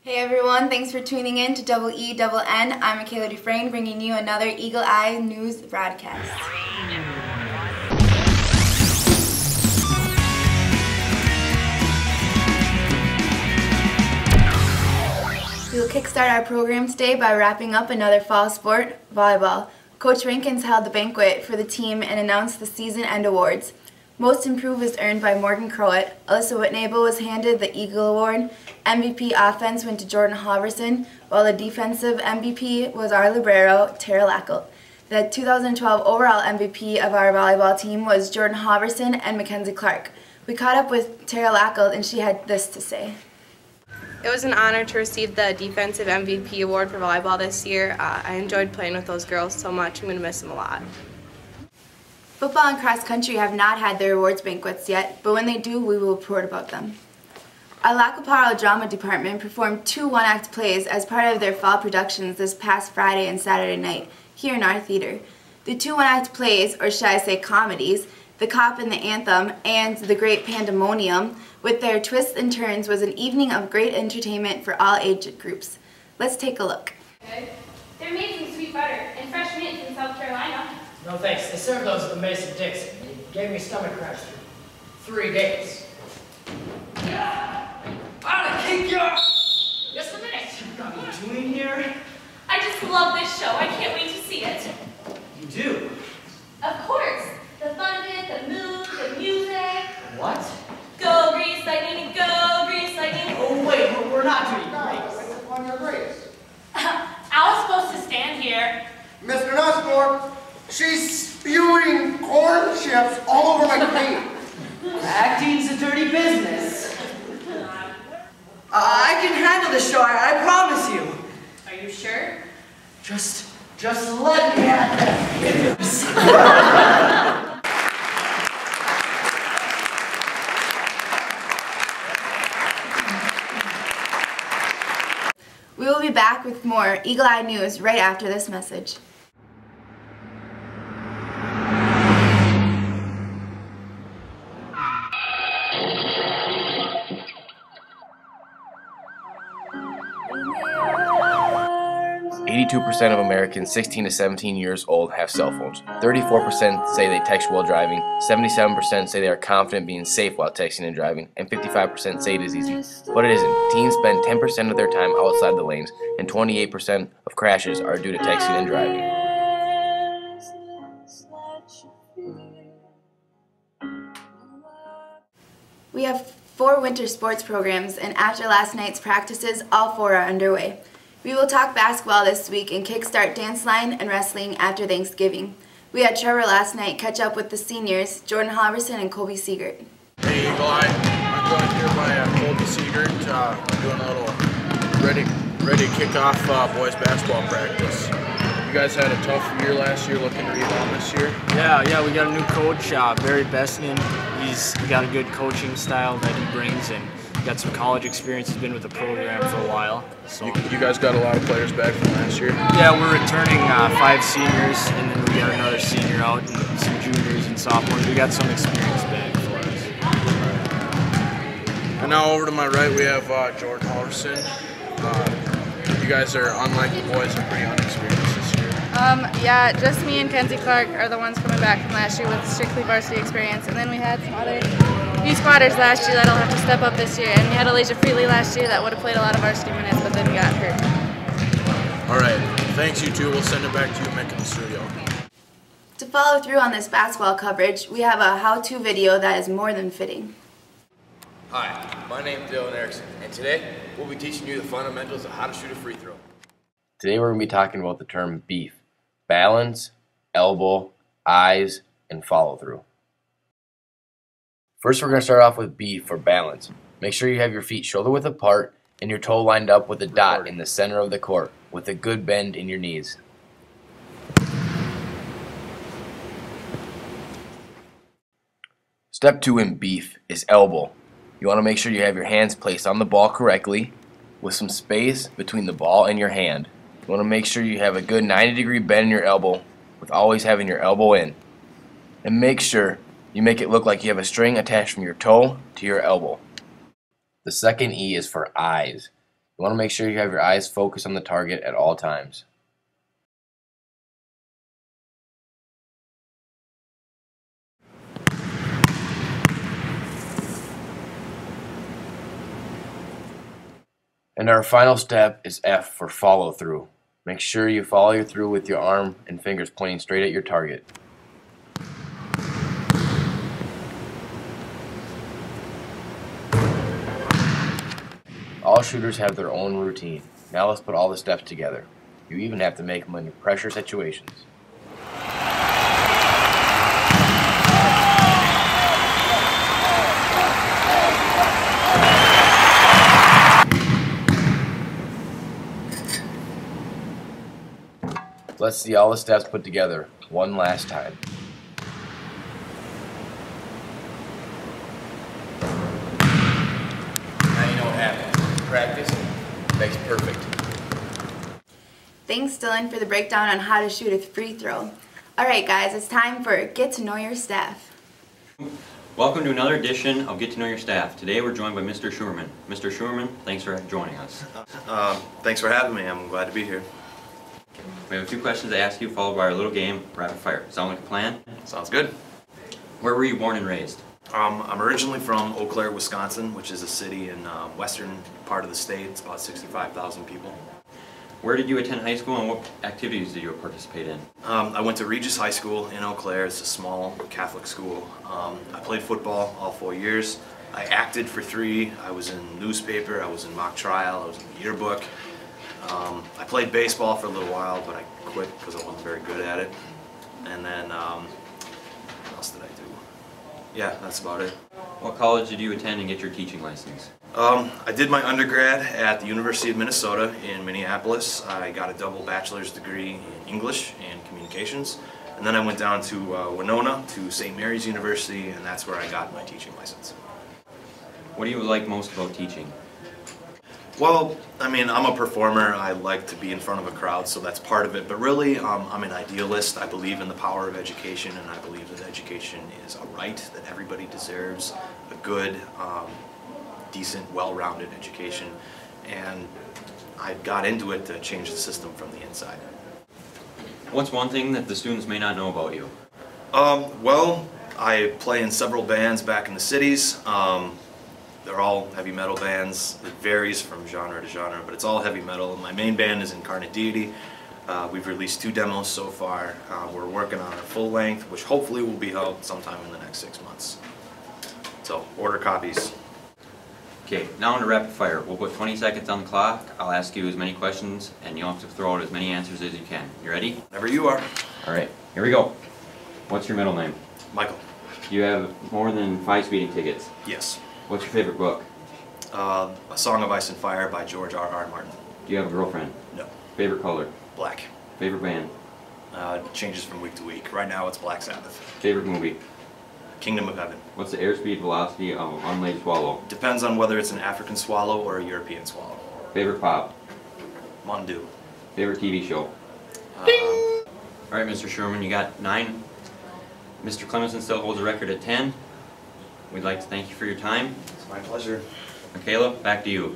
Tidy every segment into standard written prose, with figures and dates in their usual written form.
Hey everyone, thanks for tuning in to Double E Double N. I'm Michaela Dufresne, bringing you another Eagle Eye News broadcast. We will kickstart our program today by wrapping up another fall sport, volleyball. Coach Rankins held the banquet for the team and announced the season-end awards. Most Improved was earned by Morgan Crowett. Alyssa Whitnable was handed the Eagle Award. MVP offense went to Jordan Halverson, while the defensive MVP was our libero, Tara Lackelt. The 2012 overall MVP of our volleyball team was Jordan Halverson and Mackenzie Clark. We caught up with Tara Lackelt and she had this to say. It was an honor to receive the Defensive MVP award for volleyball this year. I enjoyed playing with those girls so much. I'm going to miss them a lot. Football and cross country have not had their awards banquets yet, but when they do, we will report about them. Our Parle drama department performed 2 one-act plays as part of their fall productions this past Friday and Saturday night here in our theater. The 2 one-act plays, or should I say comedies, The Cop and the Anthem and The Great Pandemonium, with their twists and turns, was an evening of great entertainment for all age groups. Let's take a look. They're made from sweet butter and fresh mint from South Carolina. No thanks. They served those at the Mason Dixon. They gave me stomach cramps for 3 days. I'll kick you! Just a minute. What are you doing here? I just love this show. I can't wait to see it. You do? Of course. The fun of it, the mood, the music. What? Go Grease Lightning, go Grease Lightning. Oh wait, we're not doing great. On your grades. I was supposed to stand here. Mr. Nussmore, she's spewing corn chips all over my paint. Acting's a dirty business. I can handle this show, I promise you. Are you sure? Just let me at this. We will be back with more Eagle Eye News right after this message. %of Americans 16 to 17 years old have cell phones. 34% say they text while driving, 77% say they are confident being safe while texting and driving, and 55% say it is easy. But it isn't. Teens spend 10% of their time outside the lanes, and 28% of crashes are due to texting and driving. We have 4 winter sports programs, and after last night's practices, all 4 are underway. We will talk basketball this week and kickstart dance line and wrestling after Thanksgiving. We had Trevor last night catch up with the seniors, Jordan Halverson and Colby Siegert. Hey Eagle Eye, I'm joined here by Colby Siegert, doing a little ready to kick off boys basketball practice. You guys had a tough year last year, looking to rebound this year? Yeah, we got a new coach, Barry Besnian. He's got a good coaching style that he brings, and got some college experience. He's been with the program for a while. So you guys got a lot of players back from last year? Yeah, we're returning 5 seniors, and then we got another senior out, and some juniors and sophomores. We got some experience back for us. And now over to my right, we have Jordan Halverson. You guys are, unlike the boys, are pretty unexperienced this year. Yeah, just me and Kenzie Clark are the ones coming back from last year with strictly varsity experience, and then we had some other new squatters last year that'll have to step up this year, and we had Alicia Freely last year that would have played a lot of varsity minutes, but then got hurt. All right, thanks you two. We'll send it back to you, Mick, in the studio. To follow through on this basketball coverage, we have a how-to video that is more than fitting. Hi, my name is Dylan Erickson, and today we'll be teaching you the fundamentals of how to shoot a free throw. Today we're going to be talking about the term beef: balance, elbow, eyes, and follow-through. First, we're going to start off with B for balance. Make sure you have your feet shoulder-width apart and your toe lined up with a dot in the center of the court with a good bend in your knees. Step 2 in beef is elbow. You want to make sure you have your hands placed on the ball correctly with some space between the ball and your hand. You want to make sure you have a good 90-degree bend in your elbow with always having your elbow in. And make sure you make it look like you have a string attached from your toe to your elbow. The second E is for eyes. You want to make sure you have your eyes focused on the target at all times. And our final step is F for follow through. Make sure you follow through with your arm and fingers pointing straight at your target. All shooters have their own routine. Now let's put all the steps together. You even have to make them under pressure situations. Let's see all the steps put together one last time. Now you know what happens. Practice makes perfect. Thanks, Dylan, for the breakdown on how to shoot a free throw. Alright guys, it's time for Get to Know Your Staff. Welcome to another edition of Get to Know Your Staff. Today we're joined by Mr. Schurman. Mr. Schurman, thanks for joining us. Thanks for having me. I'm glad to be here. We have a few questions to ask you, followed by our little game, Rapid Fire. Sound like a plan? Sounds good. Where were you born and raised? I'm originally from Eau Claire, Wisconsin, which is a city in western part of the state. It's about 65,000 people. Where did you attend high school and what activities did you participate in? I went to Regis High School in Eau Claire. It's a small Catholic school. I played football all 4 years. I acted for 3. I was in newspaper, I was in mock trial, I was in the yearbook. I played baseball for a little while, but I quit because I wasn't very good at it. And then, what else did I do? Yeah, that's about it. What college did you attend and get your teaching license? I did my undergrad at the University of Minnesota in Minneapolis. I got a double bachelor's degree in English and communications. And then I went down to Winona to St. Mary's University, and that's where I got my teaching license. What do you like most about teaching? Well, I mean, I'm a performer. I like to be in front of a crowd, so that's part of it. But really, I'm an idealist. I believe in the power of education, and I believe that education is a right that everybody deserves, a good, decent, well-rounded education. And I got into it to change the system from the inside. What's one thing that the students may not know about you? Well, I play in several bands back in the cities. They're all heavy metal bands. It varies from genre to genre, but it's all heavy metal. My main band is Incarnate Deity. We've released 2 demos so far. We're working on our full length, which hopefully will be out sometime in the next 6 months. So, order copies. Okay, now into rapid fire. We'll put 20 seconds on the clock. I'll ask you as many questions, and you'll have to throw out as many answers as you can. You ready? Whenever you are. All right, here we go. What's your middle name? Michael. Do you have more than 5 speeding tickets? Yes. What's your favorite book? A Song of Ice and Fire by George R.R. Martin. Do you have a girlfriend? No. Favorite color? Black. Favorite band? Changes from week to week. Right now it's Black Sabbath. Favorite movie? Kingdom of Heaven. What's the airspeed velocity of an unlaid swallow? Depends on whether it's an African swallow or a European swallow. Favorite pop? Mondu. Favorite TV show? All right, Mr. Schurman, you got 9. Mr. Clemenson still holds a record at 10. We'd like to thank you for your time. It's my pleasure. Michaela, back to you.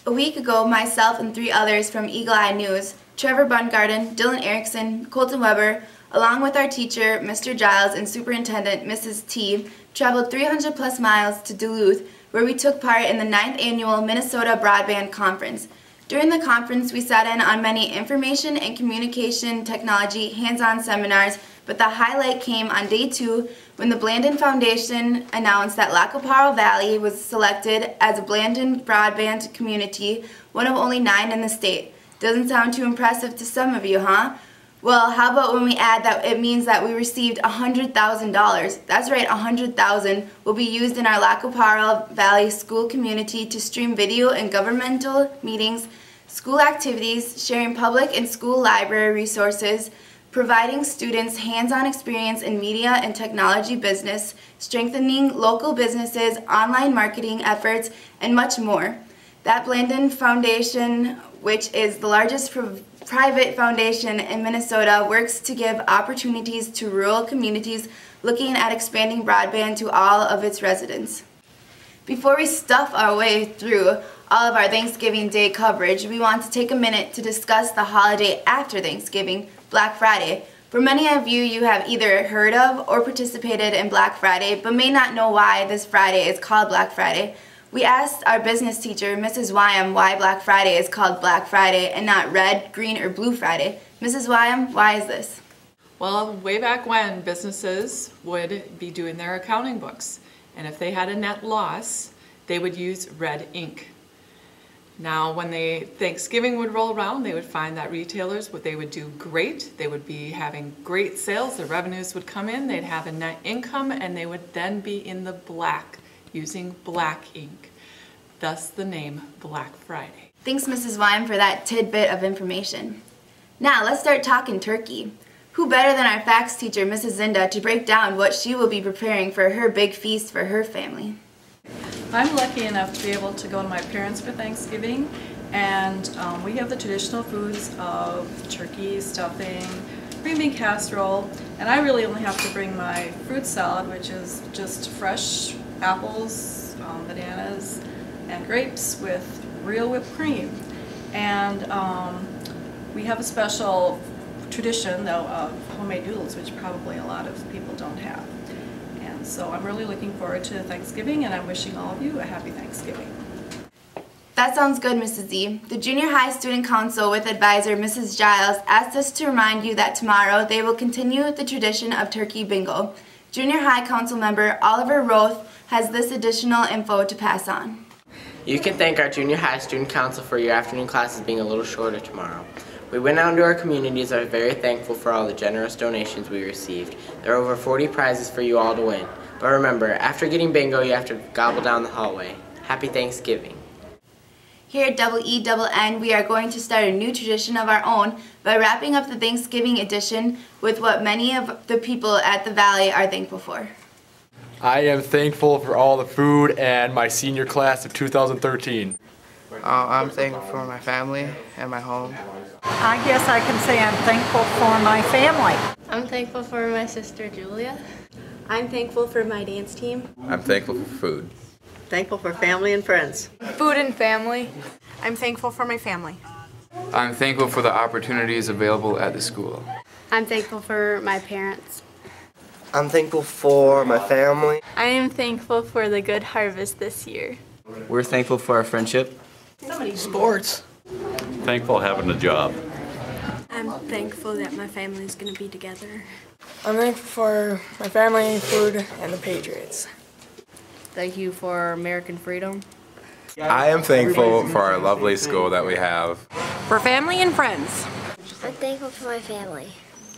A week ago, myself and 3 others from Eagle Eye News, Trevor Bungarden, Dylan Erickson, Colton Weber, along with our teacher, Mr. Giles, and Superintendent, Mrs. T, traveled 300 plus miles to Duluth, where we took part in the 9th Annual Minnesota Broadband Conference. During the conference, we sat in on many information and communication technology hands-on seminars, but the highlight came on day 2 when the Blandon Foundation announced that Lac Parle Valley was selected as a Blandon broadband community, one of only 9 in the state. Doesn't sound too impressive to some of you, huh? Well, how about when we add that it means that we received $100,000. That's right, $100,000 will be used in our Lac Parle Valley school community to stream video and governmental meetings, school activities, sharing public and school library resources, providing students hands-on experience in media and technology business, strengthening local businesses, online marketing efforts, and much more. That Blandon Foundation, which is the largest private foundation in Minnesota, works to give opportunities to rural communities looking at expanding broadband to all of its residents. Before we stuff our way through all of our Thanksgiving Day coverage, we want to take a minute to discuss the holiday after Thanksgiving, Black Friday. For many of you, you have either heard of or participated in Black Friday, but may not know why this Friday is called Black Friday. We asked our business teacher, Mrs. Wyam, why Black Friday is called Black Friday and not Red, Green, or Blue Friday. Mrs. Wyam, why is this? Well, way back when, businesses would be doing their accounting books, and if they had a net loss, they would use red ink. Now, when Thanksgiving would roll around, they would find that retailers, they would do great. They would be having great sales. Their revenues would come in. They'd have a net income, and they would then be in the black, using black ink. Thus the name Black Friday. Thanks, Mrs. Wyam, for that tidbit of information. Now, let's start talking turkey. Who better than our facts teacher, Mrs. Zinda, to break down what she will be preparing for her big feast for her family? I'm lucky enough to be able to go to my parents for Thanksgiving, and we have the traditional foods of turkey, stuffing, green bean casserole, and I really only have to bring my fruit salad, which is just fresh apples, bananas, and grapes with real whipped cream. And we have a special tradition, though, of homemade noodles, which probably a lot of people don't have. And so I'm really looking forward to Thanksgiving, and I'm wishing all of you a happy Thanksgiving. That sounds good, Mrs. Z. The Junior High Student Council with advisor Mrs. Giles asked us to remind you that tomorrow they will continue the tradition of turkey bingo. Junior High Council member Oliver Roth has this additional info to pass on. You can thank our Junior High Student Council for your afternoon classes being a little shorter tomorrow. We went out into our communities and are very thankful for all the generous donations we received. There are over 40 prizes for you all to win. But remember, after getting bingo, you have to gobble down the hallway. Happy Thanksgiving. Here at EENN, we are going to start a new tradition of our own by wrapping up the Thanksgiving edition with what many of the people at the Valley are thankful for. I am thankful for all the food and my senior class of 2013. I'm thankful for my family and my home. I guess I can say I'm thankful for my family. I'm thankful for my sister Julia. I'm thankful for my dance team. I'm thankful for food. Thankful for family and friends. Food and family. I'm thankful for my family. I'm thankful for the opportunities available at the school. I'm thankful for my parents. I'm thankful for my family. I am thankful for the good harvest this year. We're thankful for our friendship. Sports. Thankful having a job. I'm thankful that my family is going to be together. I'm thankful for my family, food, and the Patriots. Thank you for American freedom. I am thankful for our lovely school that we have. For family and friends. I'm thankful for my family.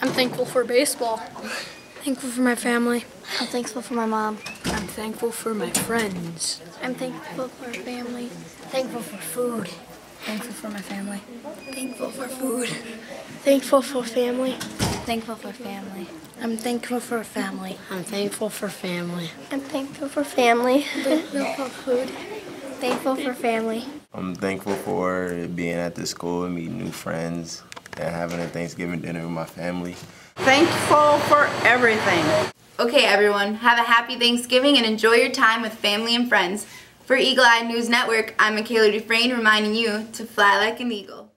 I'm thankful for baseball. Thankful for my family. I'm thankful for my mom. I'm thankful for my friends. I'm thankful for family. Thankful for food. Thankful for my family. Thankful for food. Thankful for family. Thankful for family. I'm thankful for family. I'm thankful for family. I'm thankful for family. Thankful for food. Thankful for family. I'm thankful for being at the school and meeting new friends and having a Thanksgiving dinner with my family. Thankful for everything. Okay, everyone, have a happy Thanksgiving and enjoy your time with family and friends. For Eagle Eye News Network, I'm Michaela Dufresne reminding you to fly like an eagle.